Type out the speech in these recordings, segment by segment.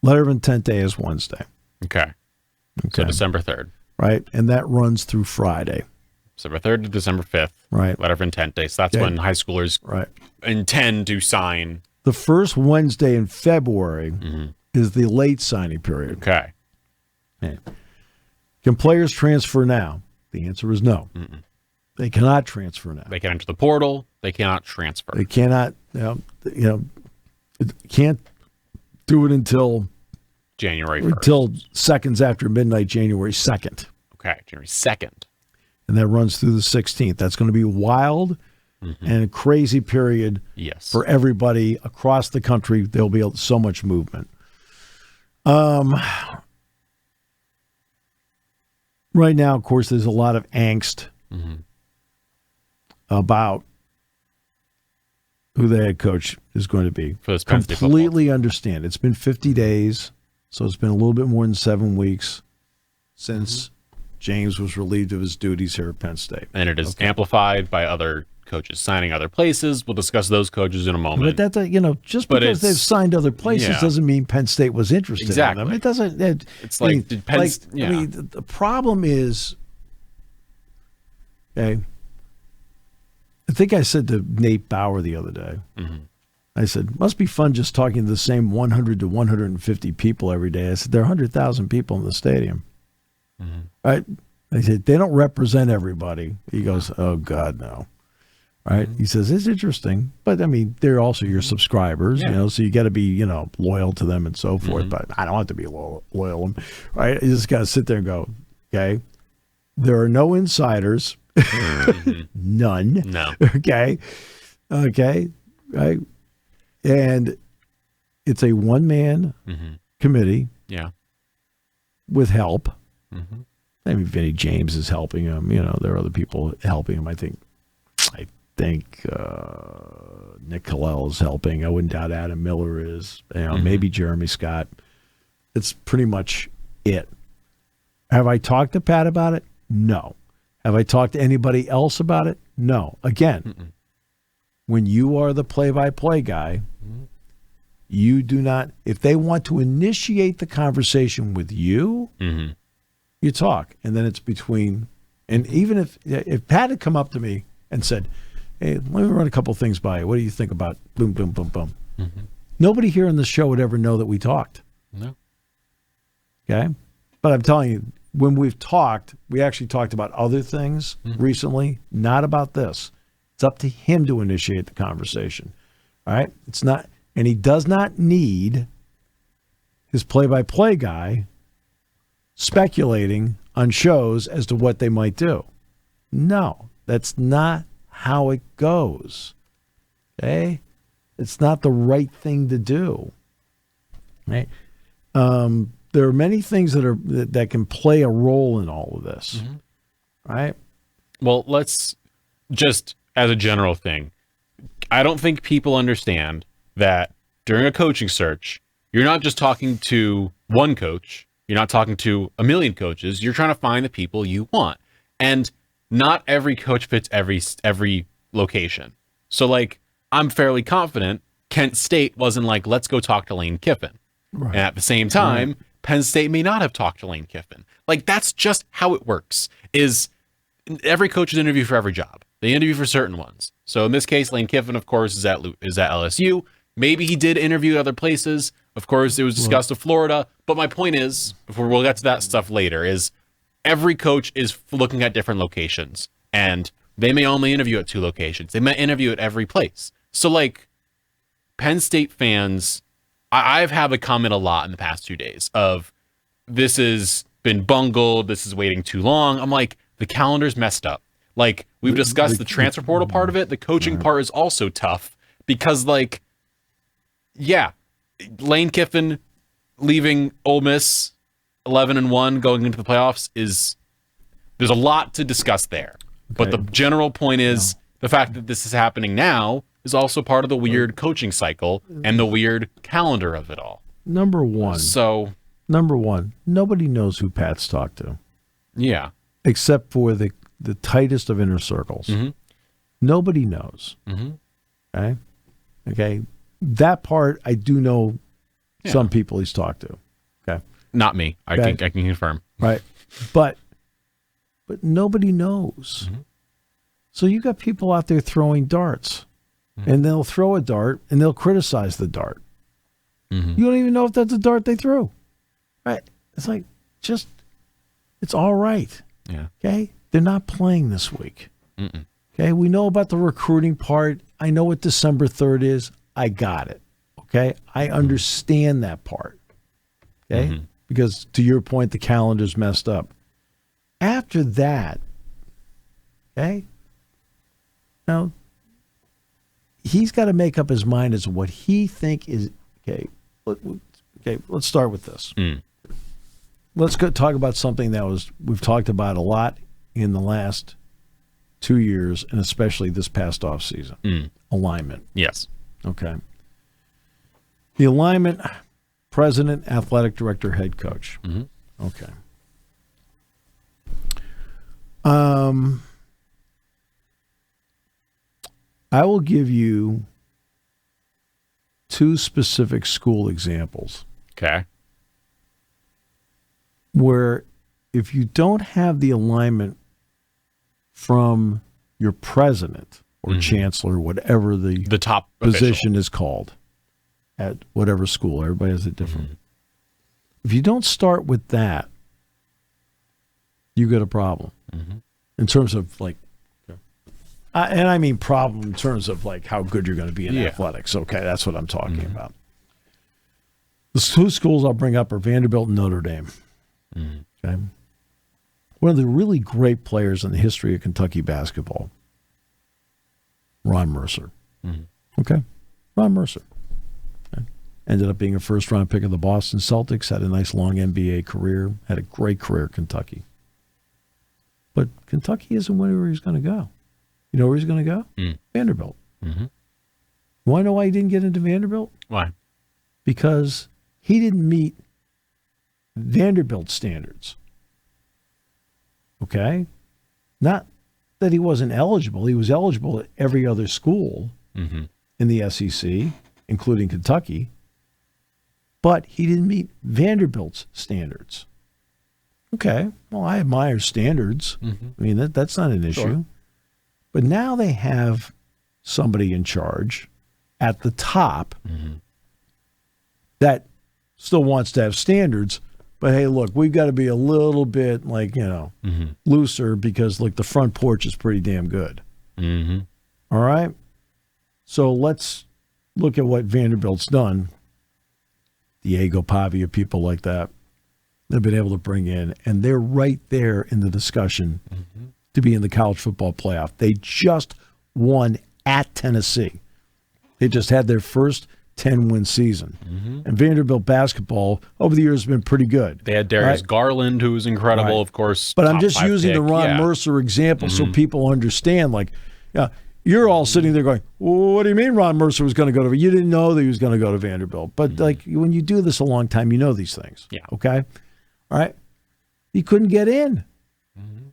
Letter of intent day is Wednesday. Okay. So December 3rd. Right, and that runs through Friday. December 3rd to December 5th. Right. Letter of intent day. So that's when high schoolers intend to sign. The first Wednesday in February is the late signing period. Okay. Can players transfer now? The answer is no. They cannot transfer now. They can enter the portal. They cannot transfer. They cannot, can't do it until January 1st. Until seconds after midnight, January 2nd. Okay, January 2nd. And that runs through the 16th. That's going to be wild and a crazy period for everybody across the country. There'll be so much movement. Right now, of course, there's a lot of angst about who the head coach is going to be. For this Penn State completely understand. It's been 50 days, so it's been a little bit more than 7 weeks since James was relieved of his duties here at Penn State. And it is amplified by other coaches signing other places. We'll discuss those coaches in a moment. But that, just because they've signed other places doesn't mean Penn State was interested in them. It doesn't. It's like, the problem is, I think I said to Nate Bauer the other day, I said, must be fun just talking to the same 100 to 150 people every day. I said, there are 100,000 people in the stadium. Right? I said, they don't represent everybody. He goes, oh, God, no. Right? He says, it's interesting. But, I mean, they're also your subscribers, so you got to be, loyal to them and so forth. But I don't have to be loyal to them. Right? You just got to sit there and go, okay, there are no insiders. None. No. Okay. Right. And it's a one-man committee. Yeah. With help. I mean, Vinny James is helping him. There are other people helping him. I think Nick Kalel is helping. I wouldn't doubt Adam Miller is. Maybe Jeremy Scott. It's pretty much it. Have I talked to Pat about it? No. Have I talked to anybody else about it? No. Again, when you are the play-by-play guy, you do not, if they want to initiate the conversation with you, you talk. And then it's between, and even if Pat had come up to me and said, hey, let me run a couple things by you. What do you think about boom, boom, boom, boom? Nobody here on the show would ever know that we talked. No. Okay? But I'm telling you, when we've talked, we actually talked about other things recently, not about this. It's up to him to initiate the conversation. All right? It's not, and he does not need his play-by-play guy speculating on shows as to what they might do. No, that's not how it goes. Okay? It's not the right thing to do. Right? There are many things that can play a role in all of this, right? Well, let's just, as a general thing, I don't think people understand that during a coaching search, you're not just talking to one coach. You're not talking to a million coaches. You're trying to find the people you want. And not every coach fits every location. So, I'm fairly confident Kent State wasn't like, let's go talk to Lane Kiffin. Right. And at the same time, Penn State may not have talked to Lane Kiffin. That's just how it works. Is every coach is interviewed for every job. They interview for certain ones. So in this case, Lane Kiffin, of course, is at LSU. Maybe he did interview at other places. Of course, it was discussed of Florida. But my point is, we'll get to that stuff later, is every coach is looking at different locations. And they may only interview at 2 locations. They may interview at every place. So, Penn State fans, I've had a comment a lot in the past 2 days of, this has been bungled, this is waiting too long. I'm like, the calendar's messed up. We've discussed the transfer portal part of it. The coaching part is also tough because, Lane Kiffin leaving Ole Miss 11-1 going into the playoffs there's a lot to discuss there. Okay. But the general point is the fact that this is happening now is also part of the weird coaching cycle and the weird calendar of it all. Number one, nobody knows who Pat's talked to. Yeah. Except for the tightest of inner circles. Nobody knows. Okay? That part I do know Some people he's talked to. Okay. Not me. I can confirm. Right. But nobody knows. So you got people out there throwing darts, and they'll throw a dart and they'll criticize the dart. You don't even know if that's a dart they threw. Right. It's like, it's all right. Yeah. Okay. They're not playing this week. Okay. We know about the recruiting part. I know what December 3rd is. I got it. Okay. I understand that part. Okay. Because to your point, the calendar's messed up. After that, okay, now he's got to make up his mind as to what he think is okay. Let's start with this. Let's go talk about something that we've talked about a lot in the last 2 years, and especially this past off season. Alignment. Yes. Okay. The alignment, president, athletic director, head coach. Okay. I will give you 2 specific school examples. Okay. Where if you don't have the alignment from your president or chancellor, whatever the top position is called at whatever school, everybody has it different. If you don't start with that, you get a problem in terms of like, and I mean problem in terms of like how good you're going to be in athletics. Okay, that's what I'm talking about. The 2 schools I'll bring up are Vanderbilt and Notre Dame. Okay, one of the really great players in the history of Kentucky basketball, Ron Mercer. Okay, Ron Mercer. Okay. Ended up being a first-round pick of the Boston Celtics, had a nice long NBA career, had a great career at Kentucky. But Kentucky isn't where he's going to go. You know where he's going to go? Vanderbilt. You want to know why he didn't get into Vanderbilt? Why? Because he didn't meet Vanderbilt standards. Okay? Not that he wasn't eligible. He was eligible at every other school in the SEC, including Kentucky. But he didn't meet Vanderbilt's standards. Okay, well, I admire standards. I mean, that's not an issue. Sure. But now they have somebody in charge at the top that still wants to have standards. But, hey, look, we've got to be a little bit, like, looser because, look, the front porch is pretty damn good. All right? So let's look at what Vanderbilt's done. Diego Pavia, people like that. They've been able to bring in, and they're right there in the discussion to be in the college football playoff. They just won at Tennessee. They just had their first 10-win season. And Vanderbilt basketball over the years has been pretty good. They had Darius Garland, who was incredible, of course. But I'm just using the Ron Mercer example so people understand. Like, you're all sitting there going, well, what do you mean Ron Mercer was going to go to? You didn't know that he was going to go to Vanderbilt. But like when you do this a long time, you know these things. Yeah. Okay. All right. He couldn't get in.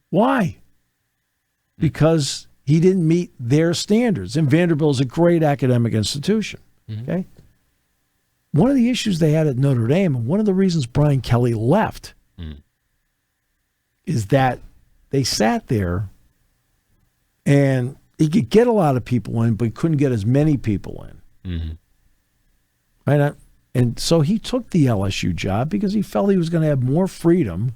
Why? Because he didn't meet their standards. And Vanderbilt is a great academic institution. Okay. One of the issues they had at Notre Dame, and one of the reasons Brian Kelly left, is that they sat there and he could get a lot of people in, but he couldn't get as many people in. Right? And so he took the LSU job because he felt he was going to have more freedom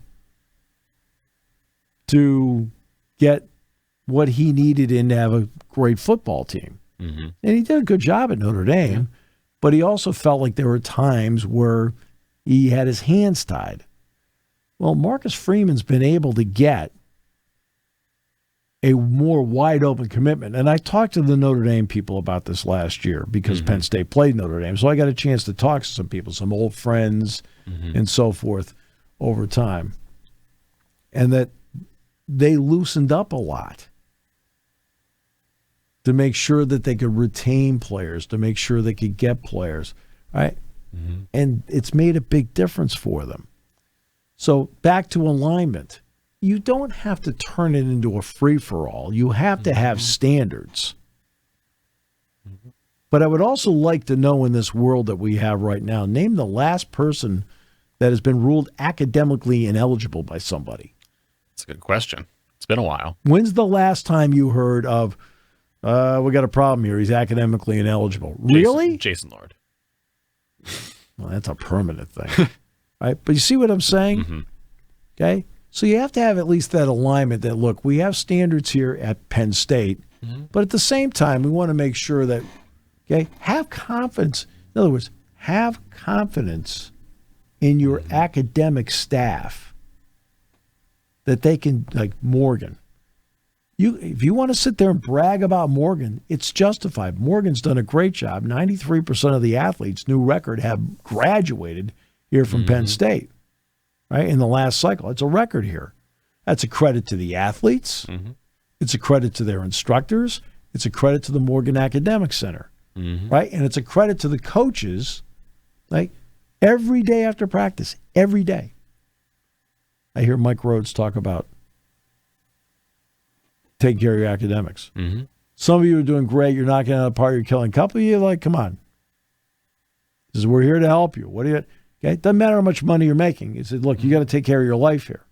to get what he needed in to have a great football team. And he did a good job at Notre Dame, but he also felt like there were times where he had his hands tied. Well, Marcus Freeman's been able to get a more wide-open commitment. And I talked to the Notre Dame people about this last year because Penn State played Notre Dame. So I got a chance to talk to some people, some old friends and so forth over time. And that they loosened up a lot to make sure that they could retain players, to make sure they could get players, right? And it's made a big difference for them. So back to alignment. You don't have to turn it into a free-for-all. You have to have standards. But I would also like to know, in this world that we have right now, name the last person that has been ruled academically ineligible by somebody. That's a good question. It's been a while. When's the last time you heard of, we got a problem here, he's academically ineligible? Really? Jason Lord. Well, that's a permanent thing. Right? But you see what I'm saying? Mm-hmm. Okay? So you have to have at least that alignment that, look, we have standards here at Penn State, but at the same time, we want to make sure that, okay, have confidence. In other words, have confidence in your academic staff that they can, like Morgan. If you want to sit there and brag about Morgan, it's justified. Morgan's done a great job. 93% of the athletes, new record, have graduated here from Penn State, right, in the last cycle. It's a record here. That's a credit to the athletes. It's a credit to their instructors. It's a credit to the Morgan Academic Center, right? And it's a credit to the coaches, like every day after practice, every day. I hear Mike Rhodes talk about taking care of your academics. Some of you are doing great. You're knocking out a part. You're killing. A couple of you, like, come on. We're here to help you. What do you? Okay, it doesn't matter how much money you're making. He said, look, you got to take care of your life here.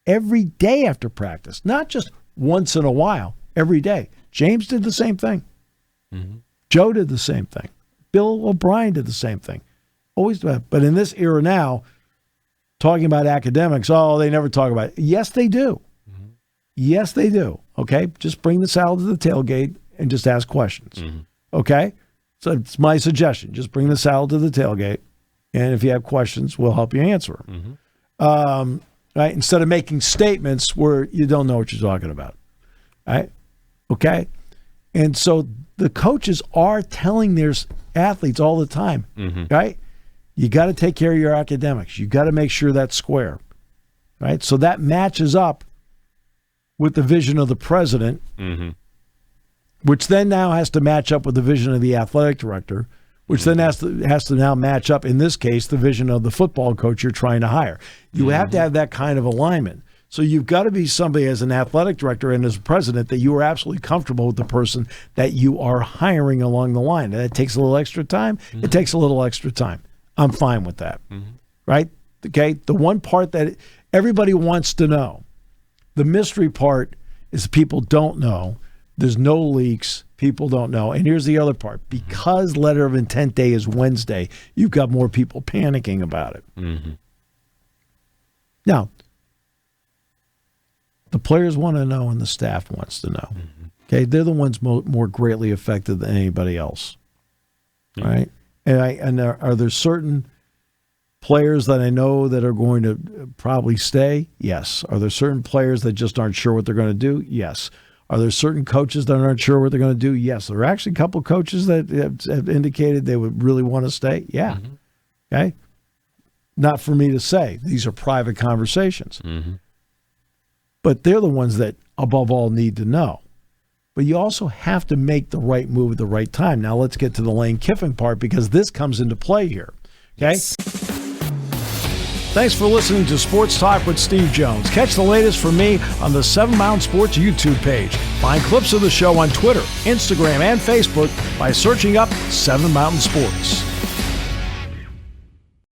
Every day after practice, not just once in a while. Every day. James did the same thing. Joe did the same thing. Bill O'Brien did the same thing. Always, but in this era now, talking about academics, they never talk about it. Yes, they do. Yes, they do. Okay? Just bring the salad to the tailgate and just ask questions. Okay? So it's my suggestion. Just bring the salad to the tailgate, and if you have questions, we'll help you answer them. Right? Instead of making statements where you don't know what you're talking about. Right? Okay? And so the coaches are telling their athletes all the time, right? You got to take care of your academics. You got to make sure that's square. Right? So that matches up with the vision of the president, which then now has to match up with the vision of the athletic director, which then has to now match up, in this case, the vision of the football coach you're trying to hire. You have to have that kind of alignment. So you've got to be somebody as an athletic director and as president that you are absolutely comfortable with the person that you are hiring along the line. And that takes a little extra time. It takes a little extra time. I'm fine with that. Right? Okay? The one part that everybody wants to know, the mystery part is people don't know. There's no leaks. People don't know. And here's the other part. Because letter of intent day is Wednesday, you've got more people panicking about it. Now, the players want to know and the staff wants to know. Okay, they're the ones more greatly affected than anybody else, right? And are there certain players that I know that are going to probably stay? Yes. Are there certain players that just aren't sure what they're going to do? Yes. Are there certain coaches that aren't sure what they're going to do? Yes. There are actually a couple of coaches that have indicated they would really want to stay. Yeah. Okay. Not for me to say. These are private conversations. But they're the ones that, above all, need to know. But you also have to make the right move at the right time. Now let's get to the Lane Kiffin part, because this comes into play here. Okay? Yes. Thanks for listening to Sports Talk with Steve Jones. Catch the latest from me on the 7 Mountain Sports YouTube page. Find clips of the show on Twitter, Instagram, and Facebook by searching up 7 Mountain Sports.